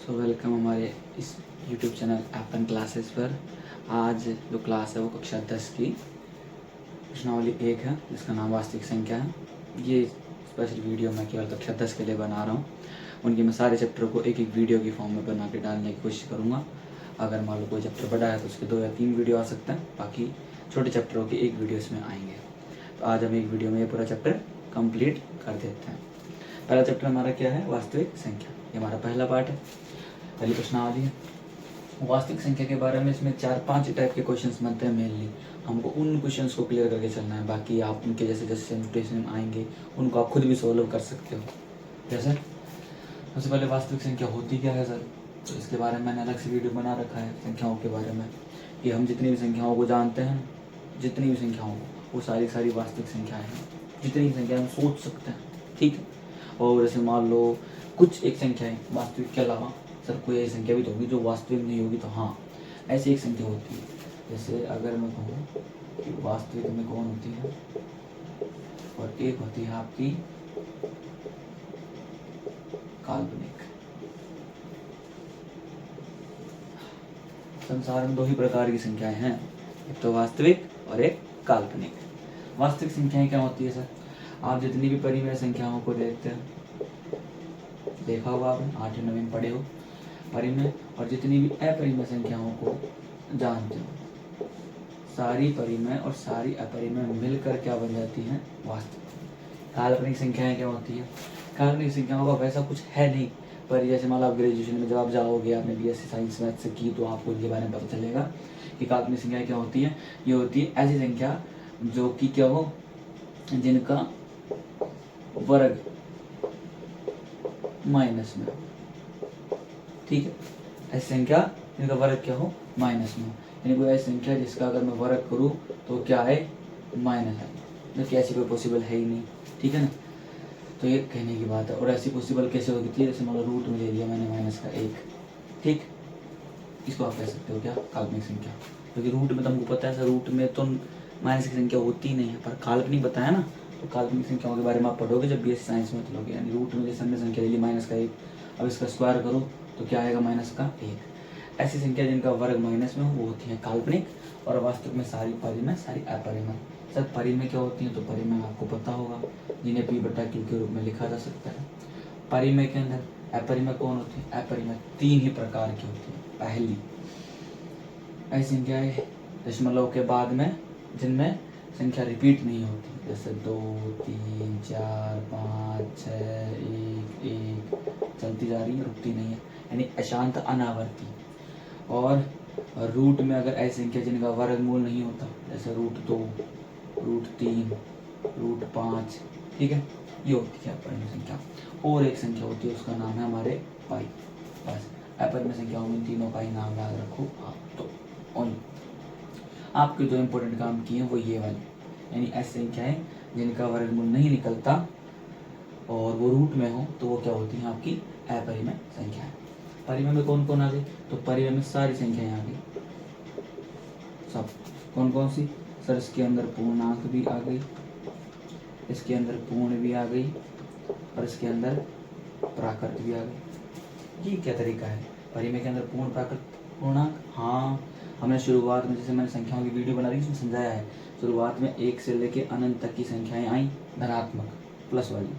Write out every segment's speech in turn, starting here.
Welcome हमारे इस YouTube channel एपन classes पर। आज जो क्लास है वो कक्षा 10 की प्रश्नावली 1 है जिसका नाम वास्तविक संख्या है। ये स्पेशल वीडियो मैं केवल कक्षा 10 के लिए बना रहा हूँ। उनके मैं सारे चैप्टर को एक एक वीडियो की फॉर्म में बना के डालने की कोशिश करूँगा। अगर मान लो कोई चैप्टर बड़ा है तो उसके 2 या 3 वीडियो आ सकते हैं, बाकी छोटे चैप्टरों के 1 वीडियो इसमें आएंगे। तो आज हम एक वीडियो में ये पूरा चैप्टर कंप्लीट कर देते हैं। पहला चैप्टर हमारा क्या है? वास्तविक संख्या। ये हमारा पहला पार्ट है, पहली प्रश्नावली है। वास्तविक संख्या के बारे में इसमें 4-5 टाइप के क्वेश्चंस बनते हैं मेनली। हमको उन क्वेश्चंस को क्लियर करके चलना है, बाकी आप उनके जैसे जैसे नोटेशन आएंगे उनको आप खुद भी सॉल्व कर सकते हो। जैसे सबसे पहले वास्तविक संख्या होती क्या है सर, तो इसके बारे में मैंने अलग से वीडियो बना रखा है संख्याओं के बारे में, कि हम जितनी भी संख्याओं को जानते हैं, जितनी भी संख्याओं को, वो सारी सारी वास्तविक संख्याएं हैं। जितनी संख्या हम सोच सकते हैं, ठीक है। और जैसे मान लो कुछ एक संख्याएं वास्तविक के अलावा, सर कोई ऐसी संख्या भी तो होगी जो वास्तविक नहीं होगी, तो हाँ ऐसी एक संख्या होती है। जैसे अगर मैं कहूँ कि वास्तविक में कौन होती है, और एक होती है आपकी काल्पनिक। संसार में 2 ही प्रकार की संख्याएं हैं, एक तो वास्तविक और एक काल्पनिक। वास्तविक संख्याएं क्या होती है सर? आप जितनी भी परिमेय संख्याओं को देखते हैं, देखा होगा आपने 8वीं 9वीं में पढ़े हो परिमेय, और जितनी भी अपरिमेय संख्याओं को जानते हो, सारी परिमेय और सारी अपरिमेय मिलकर क्या बन जाती हैं? वास्तविक। काल्पनिक संख्याएं क्या होती है? काल्पनिक संख्याओं का वैसा कुछ है नहीं, पर जैसे मान लो आप ग्रेजुएशन में जब आप जाओगे, आपने BSc साइंस मैथ से की, तो आपको इनके बारे में पता चलेगा कि काल्पनिक संख्याएं क्या होती है। ये होती है ऐसी संख्या जो कि क्या हो, जिनका वर्ग माइनस में, ठीक है। ऐसी संख्या जिनका वर्ग क्या हो, माइनस में। यानी कोई ऐसी संख्या जिसका अगर मैं वर्ग करूँ तो क्या है, माइनस है, जबकि ऐसी कोई पॉसिबल है ही नहीं, ठीक है ना। तो ये कहने की बात है। और ऐसी पॉसिबल कैसे होती है? जैसे मान लो रूट में ले लिया मैंने -1, ठीक, इसको आप कह सकते हो क्या, काल्पनिक संख्या। क्योंकि रूट में तो हमको पता है सर, रूट में तो माइनस की संख्या होती ही नहीं है, पर काल्पनिक बताया ना, तो काल्पनिक संख्याओं के बारे में आप पढ़ोगे जब BSc साइंस में चलोगे। यानी रूट में जैसे हमने संख्या ले ली -1, अब इसका स्क्वायर करो तो क्या आएगा, -1। ऐसी संख्या जिनका वर्ग माइनस में हो वो होती है काल्पनिक। और वास्तविक में सारी परिमेय सारी अपरिमेय। सर परिमेय क्या होती है? तो परिमेय आपको पता होगा, जिन्हें P/Q के रूप में लिखा जा सकता है। परिमेय के अंदर अपरिमेय कौन होती है? अपरिमेय 3 ही प्रकार की होती है। पहली ऐसी संख्याएं दशमलव के बाद में जिनमें संख्या रिपीट नहीं होती, जैसे 2, 3, 4, 5, 6, 1, 1 चलती जा रही है, रुकती नहीं है, यानी अशांत अनावर्ती। और रूट में अगर ऐसी संख्या जिनका वर्गमूल नहीं होता, जैसे √2, √3, √5, ठीक है, ये होती है अपरिमेय संख्या। और एक संख्या होती है, उसका नाम है हमारे पाई। बस अपरिमेय संख्याओं में तीनों का ही नाम याद रखो आप। तो ओनली आपके जो इम्पोर्टेंट काम किए हैं वो ये वाले, यानी ऐसी संख्याएं जिनका वर्गमूल नहीं निकलता और वो रूट में हो, तो वो क्या होती हैं? आपकी अपरिमेय संख्याएं। परिमेय में कौन कौन आ गई? तो परिमेय में सारी संख्याएं आ गई, सब। कौन कौन सी सर? इसके अंदर पूर्णांक भी आ गई, इसके अंदर पूर्ण भी आ गई, और इसके अंदर प्राकृत भी आ गई। ये क्या तरीका है? परिमेय के अंदर पूर्ण, प्राकृत, पूर्णांक। हाँ, हमने शुरुआत में, जैसे मैंने संख्याओं की वीडियो बना दी उसमें समझाया है, शुरुआत में 1 से लेके अनंत तक की संख्याएं आई धनात्मक प्लस वाली,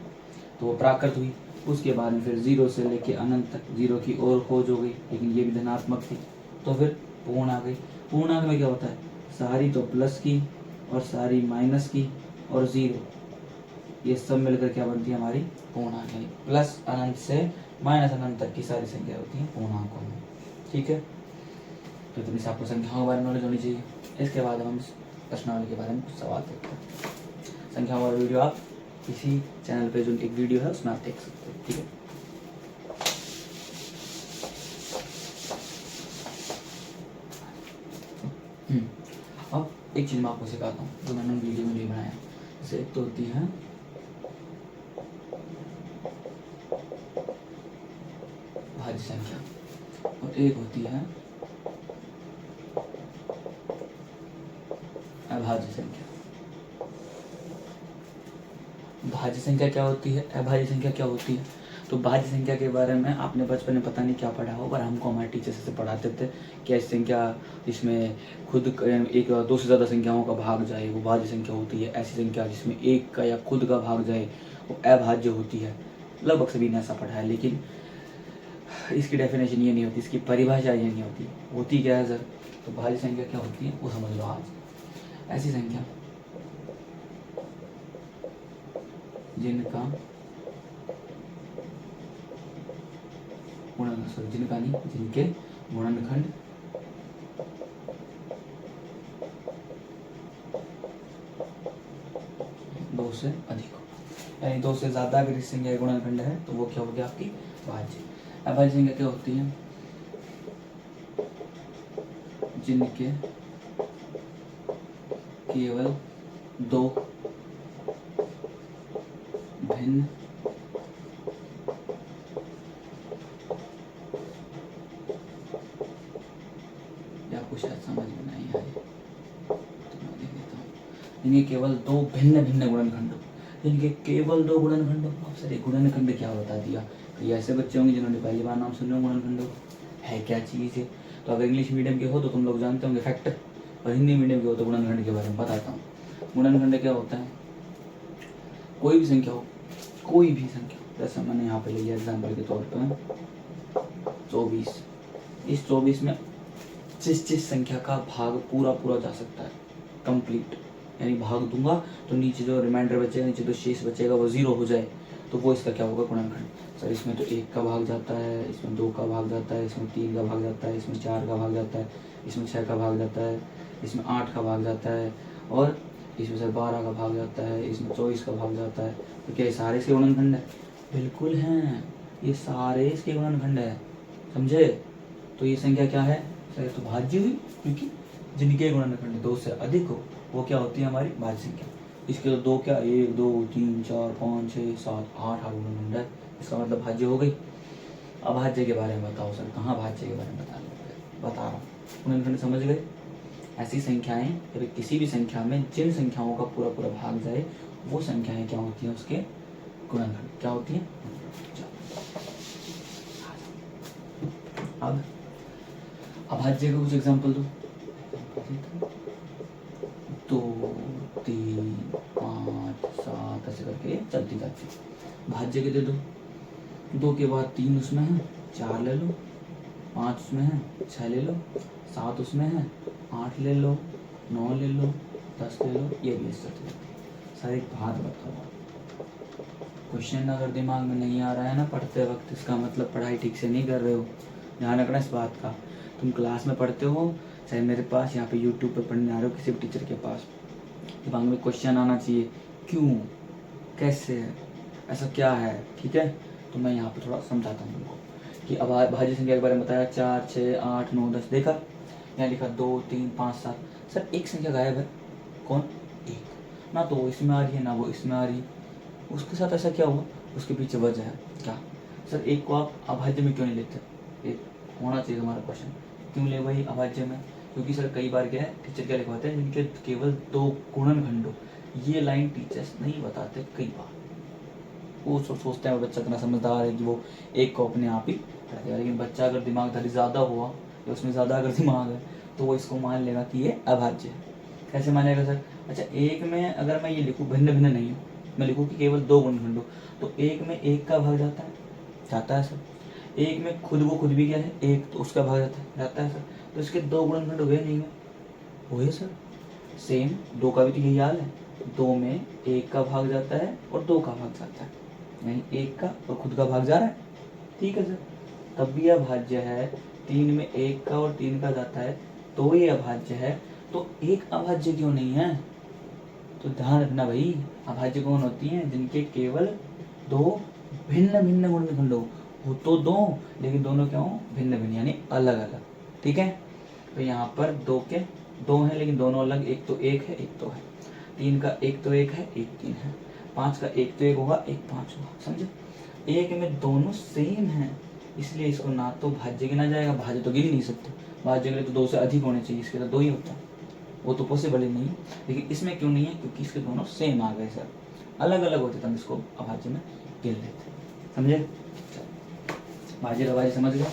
तो वो प्राकृत हुई। उसके बाद में फिर 0 से लेके अनंत तक 0 की ओर खोज हो गई, लेकिन ये भी धनात्मक थी, तो फिर पूर्ण आ गई। पूर्णांक में क्या होता है? सारी तो प्लस की और सारी माइनस की और 0, ये सब मिलकर क्या बनती है? हमारी पूर्णांक। यानी प्लस अनंत से माइनस अनंत तक की सारी संख्या होती है पूर्णांकों में, ठीक है। तो इतनी से आपको संख्याओं के बारे में नॉलेज होनी चाहिए। इसके बाद हम प्रश्नावली के बारे में कुछ सवाल देखते हैं। संख्याओं वाला वीडियो आप इसी चैनल पे जो एक वीडियो है उसमें आप देख सकते हो, ठीक है। अब एक चीज मैं आपको सिखाता हूँ जो मैंने वीडियो में नहीं बनाया। जैसे एक तो होती है भाज्य संख्या, और एक होती है अभाज्य संख्या। भाज्य संख्या क्या होती है? अभाज्य संख्या क्या होती है? तो भाज्य संख्या के बारे में आपने बचपन में पता नहीं क्या पढ़ा हो, पर हमको हमारे टीचर से पढ़ाते थे कि ऐसी संख्या जिसमें खुद एक दो से ज़्यादा संख्याओं का भाग जाए वो भाज्य संख्या होती है, ऐसी संख्या जिसमें एक का या खुद का भाग जाए वो अभाज्य होती है। लगभग सभी ने ऐसा पढ़ा है, लेकिन इसकी डेफिनेशन ये नहीं होती, इसकी परिभाषा ये नहीं होती। होती क्या है सर? तो भाज्य संख्या क्या होती है वो समझ लो आज। ऐसी संख्या जिनका जिनके गुणनखंड दो से अधिक हो, यानी दो से ज्यादा अगर इस संख्या का गुणनखंड है तो वो क्या हो गया आपकी भाज्य। अभाज्य संख्या क्या होती है? जिनके केवल दो भिन्न या कुछ समझ में नहीं आए तो मैं लिख देता हूँ। इनके केवल दो भिन्न भिन्न गुणनखंड, इनके केवल दो गुणनखंड। अब सर गुणनखंड क्या बता दिया? तो ऐसे बच्चे होंगे जिन्होंने पहली बार नाम सुन रहे हो गुणनखंड है क्या चीज़ है। तो अगर इंग्लिश मीडियम के हो तो तुम लोग जानते होंगे फैक्टर, और हिंदी मीडियम के हो तो गुणनखंड के बारे में बताता हूँ। गुणनखंड क्या होता है? कोई भी संख्या हो, कोई भी संख्या, जैसे मैंने यहाँ पे लिया एग्जाम्पल के तौर पर 24, इस 24 में जिस संख्या का भाग पूरा पूरा जा सकता है कंप्लीट, यानी भाग दूंगा तो नीचे जो रिमाइंडर बचेगा, नीचे जो शेष बचेगा वो 0 हो जाए, तो वो इसका क्या होगा? गुणनखंड। सर इसमें तो 1 का भाग जाता है, इसमें 2 का भाग जाता है, इसमें 3 का भाग जाता है, इसमें 4 का भाग जाता है, इसमें 6 का भाग जाता है, इसमें 8 का भाग जाता है, और इसमें सर 12 का भाग जाता है, इसमें 24 का भाग जाता है। तो क्या ये सारे इसके गुणनखंड है? बिल्कुल हैं, ये सारे इसके गुणनखंड है, समझे? तो ये संख्या क्या है सर? ये तो भाज्य हुई, क्योंकि जिनके गुणनखंड 2 से अधिक हो वो क्या होती है? हमारी भाज्य संख्या। इसके तो दो क्या, 1 2 3 4 5 6 7 8 गुणनखंड है, इसका मतलब भाज्य हो गई। अभाज्य के बारे में बताओ सर, कहाँ भाज्य के बारे में बता रहा हूँ। गुणनखंड समझ गए? ऐसी संख्याएं या किसी भी संख्या में जिन संख्याओं का पूरा पूरा भाग जाए वो संख्याएं क्या होती हैं? उसके गुणनखंड क्या होती हैं? अब अभाज्य का कुछ एग्जांपल दो। 2 3 5 7 ऐसे करके चलती जाती। भाज्य के दे दो, 2 के बाद 3 उसमें है, 4 ले लो, 5 उसमें है, 6 ले लो, 7 उसमें है, 8 ले लो, 9 ले लो, 10 ले लो, ये भी ऐसे चलती जाती है। सर एक बात बताओ, क्वेश्चन अगर दिमाग में नहीं आ रहा है ना पढ़ते वक्त, इसका मतलब पढ़ाई ठीक से नहीं कर रहे हो। ध्यान रखना इस बात का। तुम क्लास में पढ़ते हो, चाहे मेरे पास यहाँ पे यूट्यूब पे पढ़ने आ रहे हो, किसी भी टीचर के पास, दिमाग में क्वेश्चन आना चाहिए, क्यों, कैसे, ऐसा क्या है, ठीक है? तो मैं यहाँ पे थोड़ा समझाता हूँ तुमको कि अब भाज्य संख्या के बारे में बताया, 4 6 8 9 10, देखा यहाँ लिखा 2 3 5 7। सर एक संख्या गायब है, कौन? 1 ना, तो वो इसमें आ रही है ना वो इसमें आ रही है, उसके साथ ऐसा क्या हुआ? उसके पीछे वजह है क्या? सर एक को आप अभाज्य में क्यों नहीं लेते? एक होना चाहिए हमारा क्वेश्चन, क्यों ले वही अभाज्य में? क्योंकि सर कई बार क्या है, टीचर क्या लिखवाते हैं, जिनके केवल 2 गुणनखंड हो। ये लाइन टीचर्स नहीं बताते कई बार, वो सोचते हैं बच्चा इतना समझदार है कि वो एक को अपने आप ही पढ़ देगा, लेकिन बच्चा अगर दिमागदारी ज़्यादा हुआ या उसमें ज़्यादा अगर दिमाग है तो वो इसको मान लेगा कि ये अभाज्य है। कैसे मानेगा सर? अच्छा, एक में अगर मैं ये लिखूँ भिन्न भिन्न नहीं हो, मैं लिखूँ कि केवल 2 गुणनखंड हो, तो एक में 1 का भाग जाता है सर। एक में खुद भी क्या है? 1, तो उसका भाग जाता है सर। तो इसके 2 गुणनखंड हुए नहीं हुए सर? सेम 2 का भी तो यही हाल है, 2 में 1 का भाग जाता है और 2 का भाग जाता है, यानी 1 का और खुद का भाग जा रहा है, ठीक है सर? तब भी अभाज्य है। 3 में 1 का और 3 का जाता है तो ये अभाज्य है। तो एक अभाज्य क्यों नहीं है? तो ध्यान रखना भाई, अभाज्य कौन होती हैं? जिनके केवल 2 भिन्न भिन्न गुणनखंड हो तो 2, लेकिन दोनों क्या हो? भिन्न भिन्न, यानी अलग अलग, ठीक है? तो यहाँ पर 2 के 2 हैं लेकिन दोनों अलग, एक तो 1 है एक तो है। 3 का 1 तो 1 है, 1 3 है। 5 का 1 तो 1 होगा, 1 5 होगा, समझे? 1 में दोनों सेम हैं, इसलिए इसको ना तो भाज्य गिना जाएगा, भाज्य तो गिन ही नहीं सकते, भाज्य के लिए तो 2 से अधिक होने चाहिए, इसके तो 2 ही होता है, वो तो पॉसिबल ही नहीं। लेकिन इसमें क्यों नहीं है? क्योंकि इसके दोनों सेम आ गए सर, अलग अलग होते तो हम इसको अभाज्य में गिन लेते, समझे? भाज्य का भाज्य समझ गए?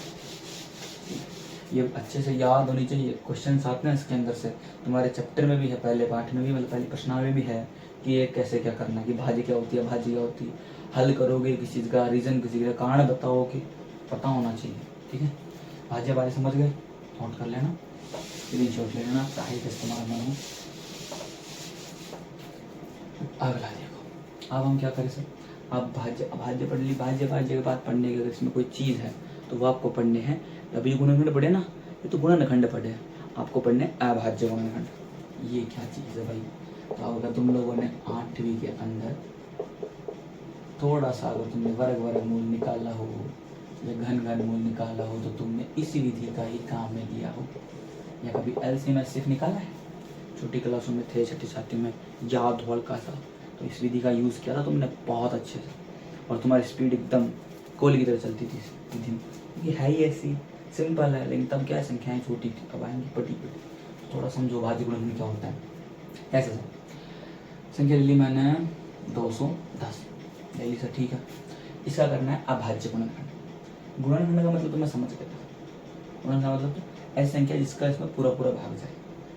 ये अच्छे से याद होनी चाहिए। क्वेश्चन आते हैं इसके अंदर से, तुम्हारे चैप्टर में भी है, पहले पाठ में भी, मतलब पहले प्रश्नावली में भी है कि ये कैसे क्या करना है, कि भाज्य क्या होती है, भाज्य क्या होती है, हल करोगे किसी चीज़ का, रीज़न किसी का, कारण बताओगे, पता होना चाहिए। ठीक है, भाज्य भाज्य समझ गए, नोट कर लेना, स्क्रीनशॉट ले लेना, चाहे का इस्तेमाल ना हो। अगला देखो, अब हम क्या करें सर, अब भाज्य भाज्य पढ़ ली, भाज्य भाज्य के बाद पढ़ने के, अगर इसमें कोई चीज़ है तो वो आपको पढ़ने हैं। अभी गुणनखंड पढ़े ना, ये तो गुणनखंड पढ़े, आपको पढ़ने अभाज्य गुणनखंड। ये क्या चीज़ है भाई? तो अगर तुम लोगों ने 8वीं के अंदर थोड़ा सा अगर तुमने वर्ग मूल निकाला हो या घन मूल निकाला हो, तो तुमने इस विधि का ही काम में लिया हो। या कभी एलसीएम एचसीएफ निकाला है, छोटी क्लासों में थे, छठी सातवीं में याद हो हल्का सा, तो इस विधि का यूज़ किया था तुमने बहुत अच्छे से, और तुम्हारी स्पीड एकदम कोल की तरह चलती थी इस विधि में। ये है ही ऐसी सिंपल है, लेकिन तब क्या है, संख्याएं छोटी थी, अब आएंगी बड़ी बड़ी। थोड़ा समझो भाज्य गुणनखंड क्या होता है। कैसे सर? संख्या ले ली मैंने 210, ले ली सर, ठीक है। इसका करना है अभाज्य गुणनखंड। गुणनखंड का मतलब तो मैं समझ गया था, गुणनखंड का मतलब तो ऐसी संख्या जिसका इसमें पूरा पूरा भाग जाए,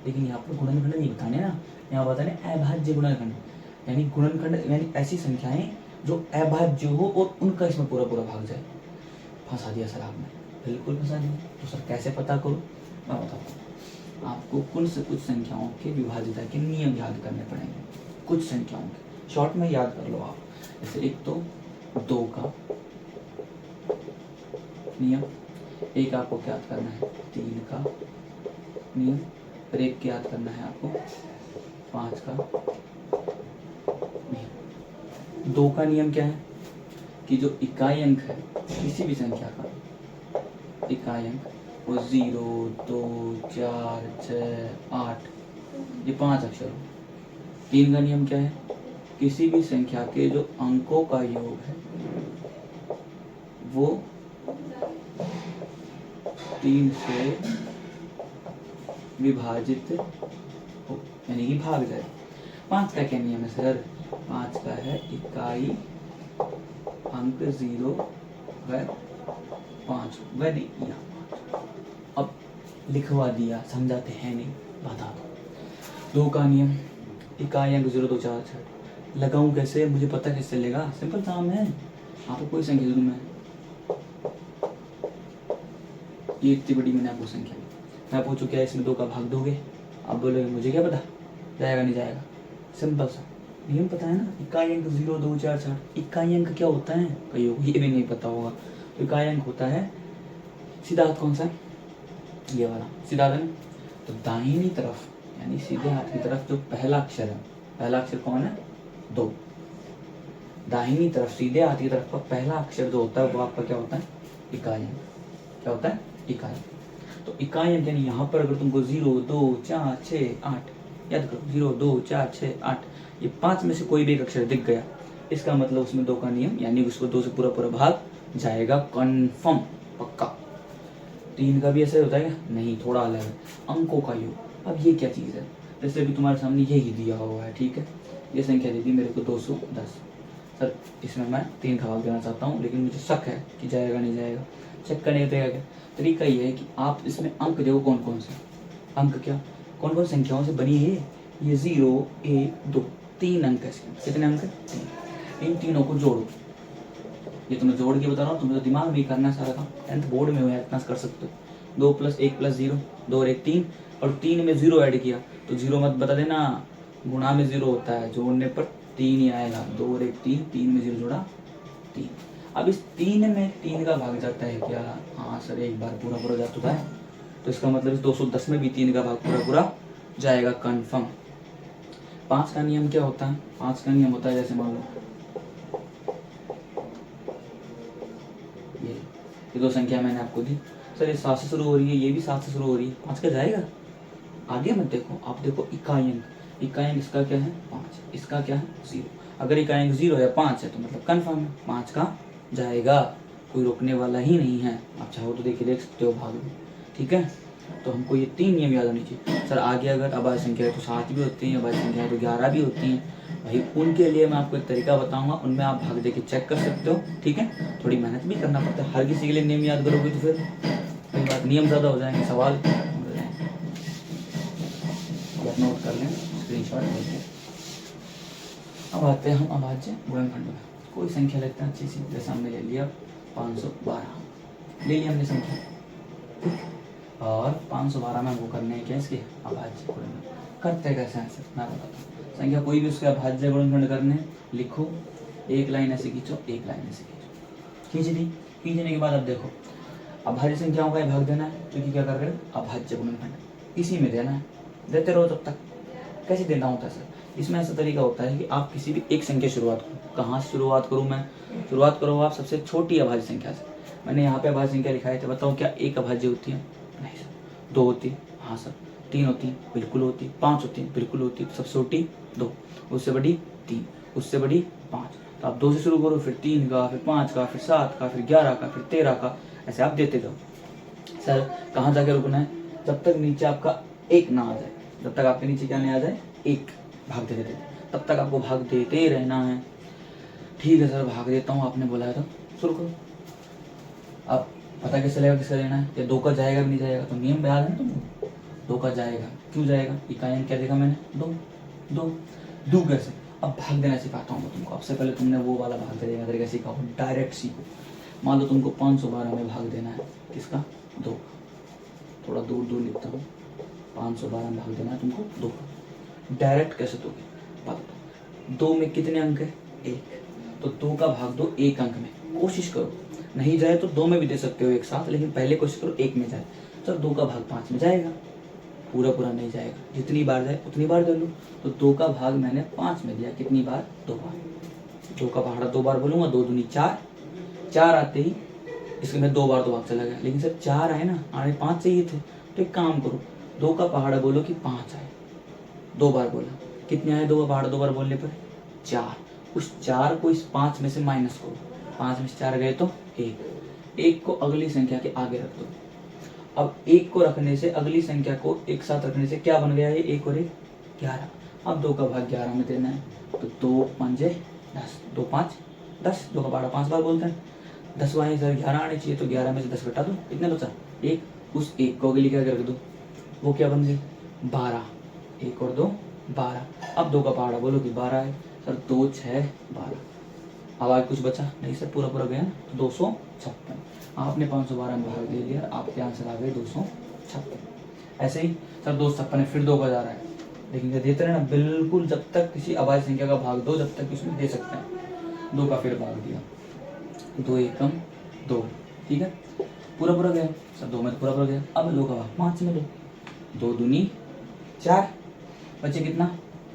लेकिन यहाँ पर गुणनखंड नहीं बताने ना, यहाँ बताने अभाज्य गुणनखंड, यानी गुणनखंड यानी ऐसी संख्याएं जो अभाज्य हो और उनका इसमें पूरा पूरा भाग जाए। फंसा दिया सर आपने, बिल्कुल फंसा दिया। तो सर कैसे पता करूँ, मैं बताता हूँ आपको। कुछ से कुछ संख्याओं के विभाज्यता के नियम याद करने पड़ेंगे, कुछ संख्याओं के शॉर्ट में याद कर लो आप। जैसे एक तो 2 का नियम, एक आपको क्या याद करना है, 3 का नियम, फिर एक क्या याद करना है आपको, 5 का नियम। 2 का नियम क्या है कि जो इकाई अंक है किसी भी संख्या का इकाई अंक, वो 0, 2, 4, 6, 8, ये 5 अक्षर हो। 3 का नियम क्या है, किसी भी संख्या के जो अंकों का योग है वो 3 से विभाजित हो, यानी कि भाग जाए। 5 का क्या नियम है सर? 5 का है इकाई अंक 0 व 5 व नहीं, यहाँ 5। अब लिखवा दिया, समझाते हैं नहीं, बता दो। 2 का नियम, इकाई अंक 0, 2, 4, 6, लगाऊं कैसे, मुझे पता कैसे चलेगा, सिंपल काम है। आपको कोई संख्या दूं मैं, ये इतनी बड़ी मैंने आपको संख्या दी, मैं पूछूं क्या इसमें 2 का भाग दोगे, आप बोलोगे मुझे क्या पता, जाएगा नहीं जाएगा। सिंपल सा नियम पता है ना, इकाई अंक 0, 2, 4, 6। इकाई अंक क्या होता है, कईयों को ये भी नहीं पता होगा। तो इकाई अंक होता है सीधा हाथ, कौन सा, ये वाला सीधा हाथ है ना, तो दाहिनी तरफ यानी सीधे हाथ की तरफ जो पहला अक्षर है, पहला अक्षर कौन है, 2। दाहिनी तरफ सीधे हाथ की तरफ का पहला अक्षर जो होता है वो आपका क्या होता है, इकाई अंक। क्या होता है, इकाई। तो इकाई अंक यानी यहाँ पर अगर तुमको 0, 2, 4, 6, 8 याद करो, 0, 2, 4, 6, 8, ये 5 में से कोई भी एक अक्षर दिख गया, इसका मतलब उसमें 2 का नियम, यानी उसको 2 से पूरा पूरा भाग जाएगा, कन्फर्म, पक्का। 3 का भी ऐसा होता है क्या, नहीं, थोड़ा अलग है, अंकों का योग। अब ये क्या चीज़ है, जैसे अभी तुम्हारे सामने यही दिया हुआ है, ठीक है, ये संख्या दी थी मेरे को 210। सर इसमें मैं 3 का भाग देना चाहता हूँ, लेकिन मुझे शक है कि जाएगा नहीं जाएगा। चेक करने का तरीका क्या, तरीका ये है कि आप इसमें अंक देखो कौन कौन से अंक, क्या कौन कौन संख्याओं से बनी है ये 0, 1, 2, 3 अंक है इसके। कितने अंक है, 3। इन तीनों को जोड़ो, ये तुम्हें जोड़ के बता रहा हूँ, तुम्हें तो दिमाग में करना सारा काम, 10th बोर्ड में हो या इतना कर सकते हो। 2 + 1 + 0, 2 और 1 3, और 3 में 0 ऐड किया तो 0 मत बता देना, गुणा में 0 होता है, जोड़ने पर 3 ही आएगा। 2 और 1 3, 3 में 0 जोड़ा 3। अब इस 3 में 3 का भाग जाता है क्या, हाँ सर एक बार पूरा पूरा जा चुका है, तो इसका मतलब इस 210 में भी 3 का भाग पूरा पूरा जाएगा, कन्फर्म। 5 का नियम क्या होता है, 5 का नियम होता है जैसे मान लो ये 2 संख्या मैंने आपको दी, सर ये 7 से शुरू हो रही है, ये भी 7 से शुरू हो रही है, 5 का जाएगा, आगे मत देखो, आप देखो इकाई अंक। इकाई अंक इसका क्या है, 5, इसका क्या है, 0। अगर इकाई अंक 0 या 5 है तो मतलब कन्फर्म है 5 का जाएगा, कोई रोकने वाला ही नहीं है। आप चाहो तो देख सकते हो भाग में, ठीक है। तो हमको ये 3 नियम याद होने चाहिए। सर आगे अगर अभाज्य संख्या है तो 7 भी होती हैं, अभाज्य संख्या है तो 11 भी होती हैं। भाई उनके लिए मैं आपको एक तरीका बताऊंगा, उनमें आप भाग दे के चेक कर सकते हो, ठीक है। थोड़ी मेहनत भी करना पड़ता है, हर किसी के लिए नियम याद करोगे तो फिर कई बार नियम ज़्यादा हो जाएंगे, सवाल नोट कर लें, स्क्रीनशॉट लेके। अब आते हैं हम अभाज्य गुणनखंड में। कोई संख्या लेते हैं अच्छी सी, जैसे हमने ले लिया 512 ले लिया हमने संख्या, ठीक। और 512 में हमको करने हैं क्या इसके अभाज्य गुणनखंड। करते कैसे हैं सर मैं बताता हूँ। संख्या कोई भी उसके अभाज्य गुणनखंड करने, लिखो, एक लाइन ऐसे खींचो, एक लाइन ऐसे खींचो, खींच दी। खींचने के बाद अब देखो अभाज्य संख्याओं का भाग देना है, क्योंकि क्या कर रहे हो अभाज्य गुणनखंड इसी में देना है, देते रहो तब तक। कैसे देना होता है सर, इसमें ऐसा तरीका होता है कि आप किसी भी एक संख्या शुरुआत करो। कहाँ से शुरुआत करूँ मैं, शुरुआत करो आप सबसे छोटी अभाज्य संख्या से। मैंने यहाँ पे अभाज्य संख्या लिखा है, तो बताओ क्या एक अभाज्य होती है? नहीं सर। 2 होती है? हाँ सर। 3 होती है? बिल्कुल होती है। 5 होती है? बिल्कुल होती है। सबसे छोटी 2, उससे बड़ी 3, उससे बड़ी 5। तो आप 2 से शुरू करो, फिर 3 का, फिर 5 का, फिर 7 का, फिर 11 का, फिर 13 का, ऐसे आप देते जाओ। सर कहाँ जाके रुकना है? जब तक नीचे आपका 1 ना आ जाए, जब तक आपके नीचे क्या नहीं आ जाए 1, भाग देते थे, तब तक आपको भाग देते रहना है। ठीक है सर भाग देता हूँ, आपने बोला है तो शुरू करो। अब पता कैसे लगेगा किसका देना है? या 2 का जाएगा भी नहीं जाएगा? तो नियम याद है ना तुमको, 2 का जाएगा। क्यों जाएगा? इकाई क्या देखा मैंने? 2 2 कैसे? अब भाग देना सिखाता हूँ तुमको। अब से पहले तुमने वो वाला भाग देने तरीका सीखा हो, डायरेक्ट सीखो। मान लो तुमको 512 में भाग देना है, किसका? 2। थोड़ा दूर दूर लिखता हूँ, 512 में भाग देना है तुमको 2 का। डायरेक्ट कैसे दोगे? बात 2 में कितने अंक है? 1। तो 2 का भाग दो 1 अंक में, कोशिश करो। नहीं जाए तो 2 में भी दे सकते हो एक साथ, लेकिन पहले कोशिश करो 1 में जाए। चलो 2 का भाग 5 में जाएगा, पूरा नहीं जाएगा, जितनी बार जाए उतनी बार दे लो। तो 2 का भाग मैंने 5 में दिया, कितनी बार? 2 बार। 2 का पहाड़ा 2 बार बोलूंगा, 2 दूनी 4, 4 आते ही इसके में 2 बार तो भाग चला गया, लेकिन सर 4 आए ना, आगे 5 चाहिए थे। तो एक काम करो, 2 का पहाड़ा बोलो कि 5 आए, 2 बार बोला, कितने आए 2 का पहाड़ा 2 बार बोलने पर? 4। उस 4 को इस 5 में से माइनस करो, 5 में से 4 गए तो 1 को अगली संख्या के आगे रख दो। अब 1 को रखने से, अगली संख्या को एक साथ रखने से क्या बन गया है? 1 और 1 11। अब 2 का भाग 11 में देना है, तो 2 पंजे 10, 2 5 10, 2 का पहाड़ा 5 बार बोलते हैं। 10 वाले सर 11 आने चाहिए, तो 11 में से 10 घटा दो, कितने बचा? 1। उस 1 को अगली क्या रख दो, वो क्या बन गई? 12। 1 और 2 12। अब 2 का पहाड़ा बोलो कि 12 है सर, 2 6 12। अब आगे कुछ बचा नहीं सर, पूरा गया ना, तो 256। आपने 512 में भाग दे लिया, आपके आंसर आ गए 256। ऐसे ही सर 256 फिर 2 का जा रहा है, लेकिन क्या देते रहना बिल्कुल, जब तक किसी अभाज्य संख्या का भाग दो, जब तक उसमें दे सकते हैं। 2 का फिर भाग दिया, 2 एकम 2, ठीक है, पूरा गया सर, 2 में तो पूरा गया। अब 2 का भाग 5 में दो, 2 दूनी 4, बचे कितना?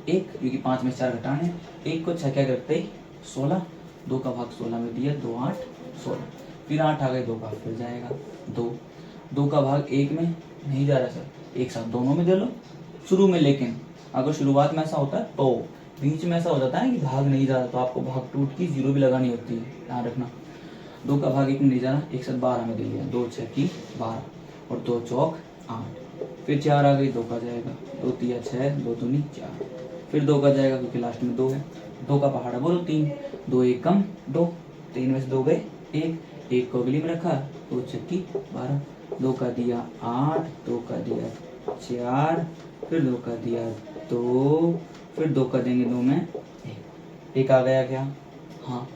1, क्योंकि 5 में 4 घटाने, 1 को 6 क्या करते ही 16, 2 का भाग 16 में दिया, 2 8 16, फिर 8 आ गए, 2 का फिर जाएगा 2 का भाग 1 में नहीं जा रहा सर, एक साथ दोनों में दे लो शुरू में। लेकिन अगर शुरुआत में ऐसा होता है तो बीच में ऐसा हो जाता है कि भाग नहीं जा रहा, तो आपको भाग टूट की 0 भी लगानी होती है, ध्यान रखना। 2 का भाग 1 में नहीं जा रहा, एक साथ 12 में दे लिया, 2 6 की 12 और 2 चौक 8, फिर 4 आ गई, 2 का जाएगा, 2 3 6, 2 दूनी 4, फिर 2 का जाएगा क्योंकि लास्ट में 2 है। 2 का पहाड़ा बोलो 3, 2 एकम 2, 3 में से 2 गए 1 को अगली में रखा, 2 6 की 12, 2 का दिया 8, 2 का दिया 4, फिर 2 का दिया 2, फिर 2 का देंगे 2 में 1 आ गया क्या? हाँ।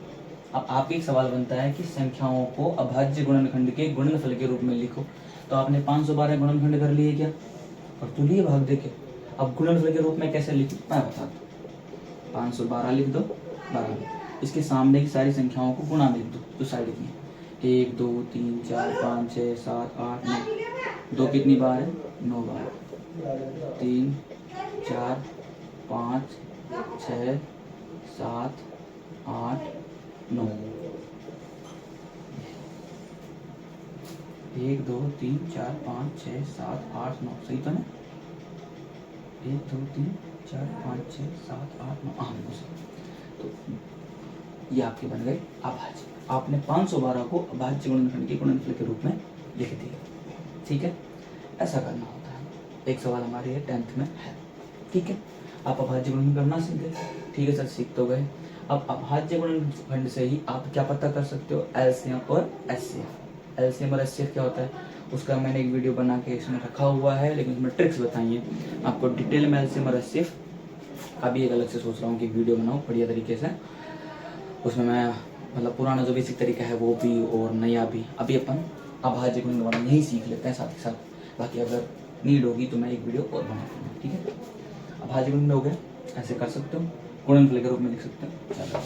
अब आपके एक सवाल बनता है कि संख्याओं को अभाज्य गुणनखंड के गुणनफल के रूप में लिखो। तो आपने 512 गुणनखंड कर लिए क्या? और तो लिए भाग देके। अब गुणनफल के रूप में कैसे लिखूं मैं बता दूं। 512 लिख दो 12, इसके सामने की सारी संख्याओं को गुणा में लिख दो जो साइड की है। 1 2 3 4 5 6 7 8 9, 2 कितनी बार है? 9 बार। 3 4 5 6 7 8 9, 1 2 3 4 5 6 7 8 9, सही तो ना? 1 2 3 4 5 6 7 8 9, तो ये आपके बन गए अभाज्य। आपने 512 को अभाज्य गुणनखंड के गुणनफल के रूप में लिख दिया, ठीक है। ऐसा करना होता है। एक सवाल हमारे ये 10th में है, ठीक है। आप अभाज्य गुणनखंड करना सीख गए, ठीक है सर, सीख तो गए। अब अभाज्य गुणनखंड से ही आप क्या पता कर सकते हो, एलसीएम और एचसीएफ। एलसीएम और एचसीएफ क्या होता है उसका मैंने एक वीडियो बना के इसमें रखा हुआ है, लेकिन उसमें ट्रिक्स बताई है आपको डिटेल में। एलसीएम और एचसीएफ अभी एक अलग से सोच रहा हूँ कि वीडियो बनाऊँ बढ़िया तरीके से, उसमें मैं मतलब पुराना जो बेसिक तरीका है वो भी और नया भी। अभी अपन अभाज्य गुणनखंड बनाना यही सीख लेते हैं साथ ही साथ, बाकी अगर नीड होगी तो मैं एक वीडियो और बना दूँगा, ठीक है। अभाज्य गुणनखंड हो गया, ऐसे कर सकते हो, गुणनफल के रूप में लिख सकते हो। चलो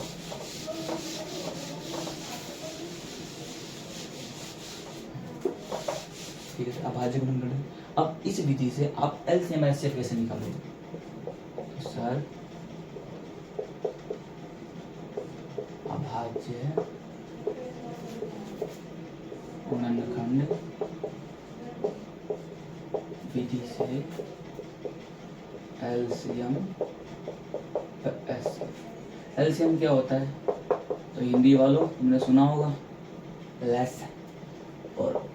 ठीक है, अभाज्य गुणनखंड। अब इस विधि से आप एलसीएम एचसीएफ कैसे निकालोगे, सर अभाज्य गुणनखंड विधि से एलसीएम एचसीएफ। एलसीएम क्या होता है तो हिंदी वालों तुमने सुना होगा लेस, और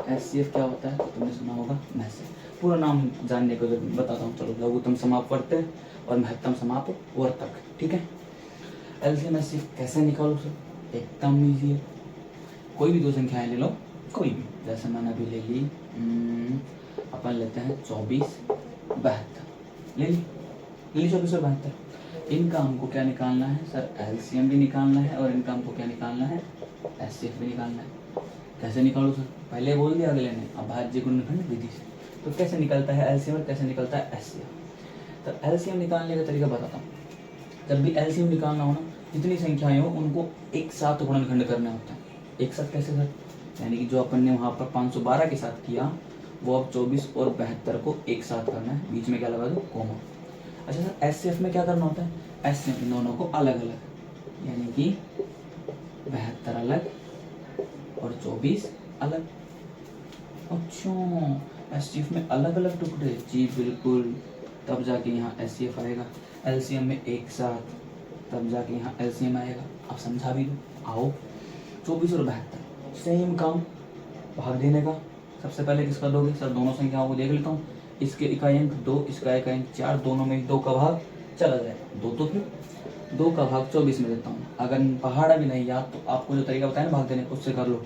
एचसीएफ क्या होता है तो तुमने सुना होगा मैस। पूरा नाम जानने को जब बताता हूँ, चलो। लघुत्तम समापवर्त्य और महत्तम समापवर्तक, ठीक है। एलसीएम एचसीएफ कैसे निकालो सर, एकदम ईजी है। कोई भी दो संख्याएं ले लो, कोई भी, जैसे मैंने अभी ले ली, अपन लेते हैं 24 72, ले ली 24 और 72। इनका हमको क्या निकालना है सर, एलसीएम भी निकालना है और इनका हमको क्या निकालना है, एचसीएफ भी निकालना है। कैसे निकालो सर, पहले बोल दिया अगले ने, अभाज्य गुणनखंड विधि से। तो कैसे निकलता है एलसीएम और कैसे निकलता है एचसीएफ। तो एलसीएम निकालने का तरीका बताता हूँ। जब भी एलसीएम निकालना हो ना, जितनी संख्याएं हो उनको एक साथ गुणनखंड करना होता है। एक साथ कैसे सर, यानी कि जो अपन ने वहाँ पर 512 के साथ किया वो अब 24 और 72 को एक साथ करना है, बीच में क्या लगा दो, कोमा। अच्छा सर एचसीएफ में क्या करना होता है, एचसीएफ दोनों को अलग अलग, यानी कि 72 अलग और 24 अलग। अच्छा एचसीएफ में अलग अलग टुकड़े, जी बिल्कुल, तब जाके यहाँ एचसीएफ आएगा। एलसीएम में एक साथ, तब जाके यहाँ एलसीएम आएगा। आप समझा भी दो, आओ। 24 और 72 सेम काम, भाग देने का। सबसे पहले किसका दोगे सर, दोनों संख्याओं को देख लेता हूँ। इसके इकाई अंक 2, इसका इकाई अंक 4, दोनों में 2 का भाग चला जाएगा 2, तो फिर 2 का भाग 24 में देता हूँ। अगर पहाड़ा भी नहीं याद तो आपको जो तरीका बताया ना भाग देने, उससे कर लो।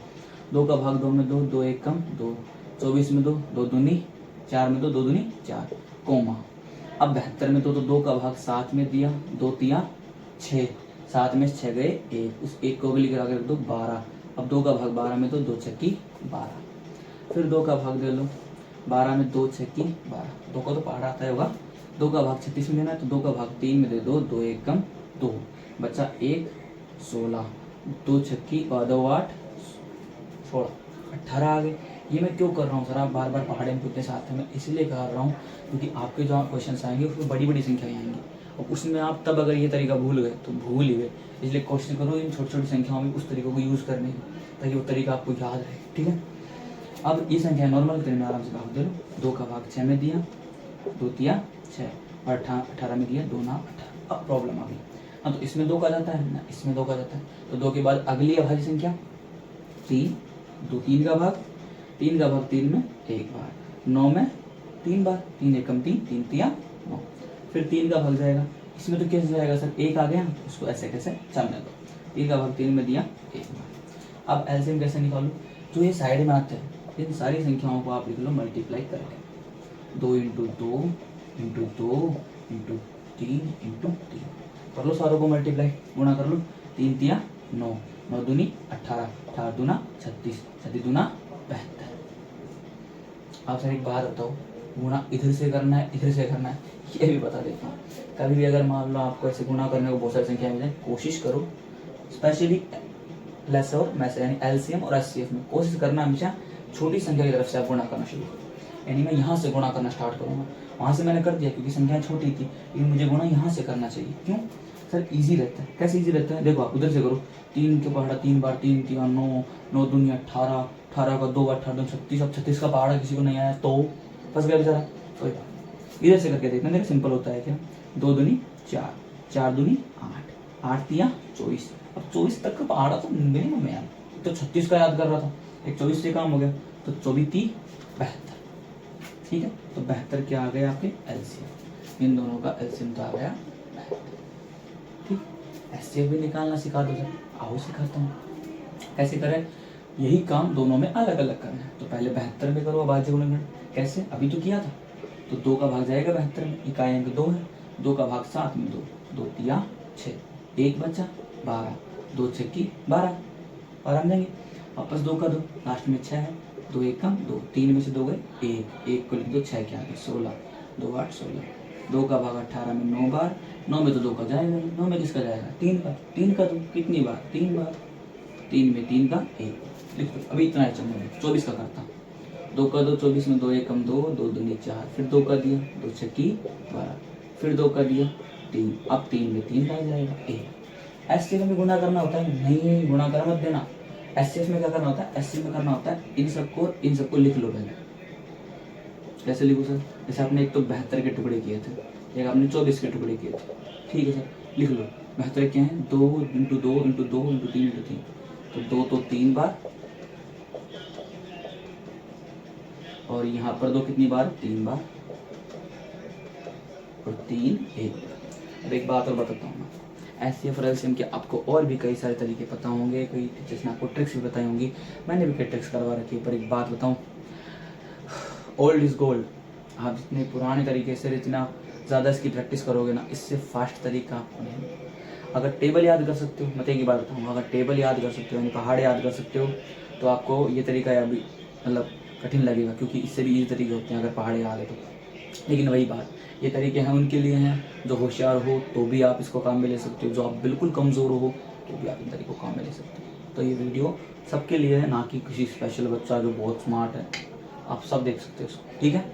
2 का भाग 2 में 2, 2 एक कम 2, 24 में 2, 2 दूनी 4 में 2, 2 दूनी 4, कोमा। अब 72 में तो 2 का भाग 7 में दिया, 2 तिया 6, 7 में 6 गए 1, उस 1 को अगली करा कर दो 12। अब 2 का भाग 12 में तो 2 छक्की 12, फिर 2 का भाग दे लो 12 में 2 छक्की 12, 2 का तो पहाड़ा आता है होगा। 2 का भाग 36 में देना है तो 2 का भाग 3 में दे दो, 2 एक कम 2, बचा 1 16, 2 छक्की 2 8 16, 18 आ गए। ये मैं क्यों कर रहा हूँ सर, आप बार बार पहाड़े में कितने साथ हैं, मैं इसलिए कर रहा हूँ क्योंकि आपके जो क्वेश्चन आएंगे उसमें बड़ी बड़ी संख्याएं आएंगी, और उसमें आप तब अगर ये तरीका भूल गए तो भूल ही गए। इसलिए कोशिश करो इन छोटी छोटी संख्याओं में उस तरीकों को यूज़ करने की, ताकि वो तरीका आपको याद रहे, ठीक है। अब ये संख्या नॉर्मल करने में आराम से भाग दे लो। 2 का भाग 6 में दिया, 2 तिया 6, और 18 में दिया, 2 ना 18। अब प्रॉब्लम आ गई, हाँ तो इसमें 2 का जाता है ना, इसमें 2 का जाता है, तो 2 के बाद अगली अभाज्य संख्या 3, 2 3 का भाग 3 में एक बार, 9 में 3 बार, 3 एकम 3, 3 तिया 9, फिर 3 का भाग जाएगा। इसमें तो कैसे जाएगा सर, 1 आ गया, उसको ऐसे कैसे चलने दो। 3 का भाग 3 में दिया एक बार। अब एलसीएम कैसे निकालूं, जो ये साइड में आते हैं इन सारी संख्याओं को आप लिख लो मल्टीप्लाई करके, 2 इंटू 2 इंटू 2 इंटू 3 इंटू 3, कर लो सारों को मल्टीप्लाई, गुणा कर लो। 3 तिया 9, 9 दूनी 18, 18 दूना 36, 36 दूना 72। आप सर एक बात बताओ, गुणा इधर से करना है इधर से करना है, ये भी बता देता हूँ। कभी भी अगर मान लो आपको ऐसे गुणा करने को बहुत सारी संख्या मिले, कोशिश करो स्पेशली लेस और मैस यानी एलसीएम और एचसीएफ में कोशिश करना हमेशा छोटी संख्या की तरफ से आप गुणा करना शुरू करो। यानी मैं यहाँ से गुणा करना स्टार्ट करूँगा, वहाँ से मैंने कर दिया क्योंकि संख्या छोटी थी, लेकिन मुझे गुणा यहाँ से करना चाहिए। क्यों सर, इजी रहता है। कैसे इजी रहता है, देखो आप उधर से करो, 3 के पहाड़ा 3 बार, 3 तिया 9, 9 दूनी 18, 18 का 2 बार 18 36, अब 36 का पहाड़ा किसी को नहीं आया तो फंस गया बेचारा। कोई बात, इधर से करके देखना, देखो सिंपल होता है क्या, 2 दूनी 4, 4 दूनी 8, 8 तिया 24, अब 24 तक का पहाड़ा तो मिनिमम है यार, तो 36 का याद कर रहा था, एक 24 से काम हो गया, तो 24 30 72, ठीक है, तो 72 क्या आ गया आपके एलसीएम, इन दोनों का एलसीएम तो आ गया 72। ठीक, एचसीएफ भी निकालना सिखा दो सर, आओ सिखाता हूँ। कैसे करें, यही काम दोनों में अलग अलग करना है। तो पहले 72 में करो अभाज्य गुणनखंड, कैसे अभी तो किया था। तो 2 का भाग जाएगा 72 में, इकाई अंक 2 है, 2 का भाग 7 में 2, 2 तिया 6, 1 बचा 12, 2 छक्की 12, और हम देंगे वापस 2 का 2, लास्ट में 6 है, 2 1 कम 2, 3 में से 2 गए 1, 1 को लिख दो 6 के आगे 16, 2 8 16, 2 का भाग 18 में 9 बार, 9 में तो 2 का जाएगा, 9 में किसका जाएगा 3 का, 3 का 2 कितनी बार 3 बार, 3 में 3 का 1 लिख दो। अभी इतना है, चलो 24 का करता हूँ। 2 का 2 24 में 2 1 कम 2, 2 दूनी 4, फिर 2 का दिया 2 छक्की 12, फिर 2 का दिया 3, अब 3 में 3 का जाएगा 1। एचसीएफ में गुणा करना होता है, नहीं गुणा कर मत देना। एचसीएफ में क्या करना होता है, एचसीएफ में करना होता है इन सबको लिख लो पहले। कैसे लिखो सर, जैसे आपने एक तो 72 के टुकड़े किए थे, एक आपने 24 के टुकड़े किए थे, ठीक है सर लिख लो। 72 क्या है 2 इंटू 2 इंटू 2 इंटू 3 इंटू 3, तो 2 तो 3 बार, और यहाँ पर 2 कितनी बार 3 बार, और 3 1 बार। अब एक बात और बताता हूँ मैं, एचसीएफ और एलसीएम के आपको और भी कई सारे तरीके पता होंगे, कई टीचर्स ने आपको ट्रिक्स भी बताई होंगी, मैंने भी कई ट्रिक्स करवा रखी है। पर एक बात बताऊँ, ओल्ड इज गोल्ड। आप जितने पुराने तरीके से जितना ज़्यादा इसकी प्रैक्टिस करोगे ना, इससे फास्ट तरीका आपको नहीं। अगर टेबल याद कर सकते हो, मैं तो एक ही बात बताऊँगा, अगर टेबल याद कर सकते हो यानी पहाड़ याद कर सकते हो, तो आपको ये तरीका या भी मतलब कठिन लगेगा, क्योंकि इससे भी ईजी तरीके होते हैं अगर पहाड़ याद है तो। लेकिन वही बात, ये तरीके हैं उनके लिए हैं जो होशियार हो तो भी आप इसको काम में ले सकते हो, जो आप बिल्कुल कमज़ोर हो तो भी आप इन तरीकों को काम में ले सकते हो। तो ये वीडियो सबके लिए है, ना कि किसी स्पेशल बच्चा जो बहुत स्मार्ट है, आप सब देख सकते हो इसको, ठीक है।